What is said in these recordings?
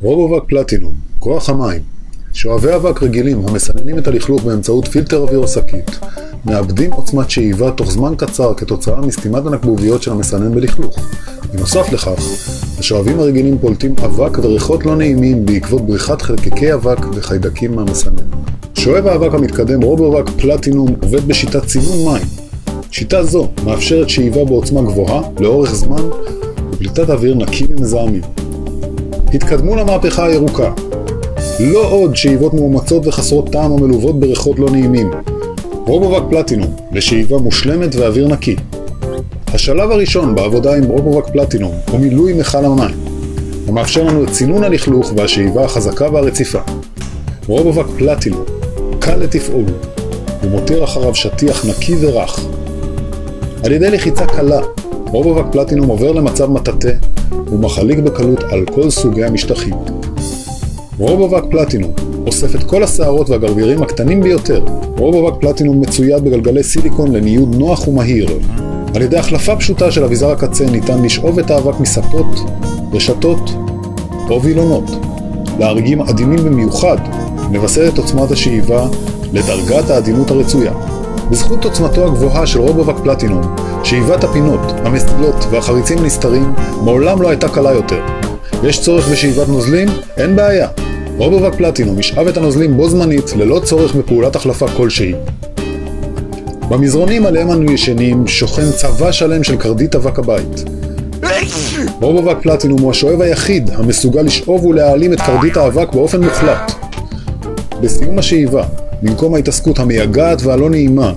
רובובק פלטינום, כוח המים. שואבי אבק רגילים המסננים את הלכלוך באמצעות פילטר אוויר או שקית, מאבדים עוצמת שאיבה תוך זמן קצר כתוצאה מסתימת הנקבוביות של המסנן בלכלוך. בנוסף לכך, השואבים הרגילים פולטים אבק וריחות לא נעימים בעקבות בריחת חלקיקי אבק וחיידקים מהמסנן. שואב האבק המתקדם רובובק פלטינום עובד בשיטת צינון מים. שיטה זו מאפשרת שאיבה בעוצמה גבוהה לאורך זמן ופליטת אוויר נקי ממזהמים. התקדמו למהפכה הירוקה. לא עוד שאיבות מאומצות וחסרות טעם המלוות בריחות לא נעימים. רובובק פלטינום, לשאיבה מושלמת ואוויר נקי. השלב הראשון בעבודה עם רובובק פלטינום הוא מילוי מכל המים, המאפשר לנו את צינון הלכלוך והשאיבה החזקה והרציפה. רובובק פלטינום, קל לתפעול, הוא מותיר אחריו שטיח נקי ורך. על ידי לחיצה קלה, רובובק פלטינום עובר למצב מטאטא ומחליק בקלות על כל סוגי המשטחים. רובובק פלטינום אוסף את כל השערות והגרבירים הקטנים ביותר. רובובק פלטינום מצויד בגלגלי סיליקון לניוד נוח ומהיר. על ידי החלפה פשוטה של אביזר הקצה ניתן לשאוב את האבק מספות, רשתות או וילונות. להריגים עדינים במיוחד מבסס את עוצמת השאיבה לדרגת העדינות הרצויה. בזכות עוצמתו הגבוהה של רובובק פלטינום, שאיבת הפינות, המסילות והחריצים הנסתרים מעולם לא הייתה קלה יותר. יש צורך בשאיבת נוזלים? אין בעיה. רובובק פלטינום ישאב את הנוזלים בו זמנית ללא צורך בפעולת החלפה כלשהי. במזרונים עליהם אנו ישנים שוכן צבא שלם של קרדית אבק הבית. רובובק פלטינום הוא השואב היחיד המסוגל לשאוב ולהעלים את קרדית האבק באופן מוחלט. בסיום השאיבה, במקום ההתעסקות המייגעת והלא נעימה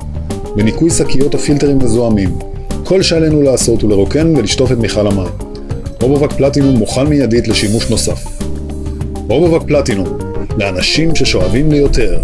בניקוי שקיות או פילטרים מזוהמים, כל שעלינו לעשות הוא לרוקן ולשטוף את מכל המים. רובובק פלטינום מוכן מיידית לשימוש נוסף. רובובק פלטינום, לאנשים ששואבים ליותר.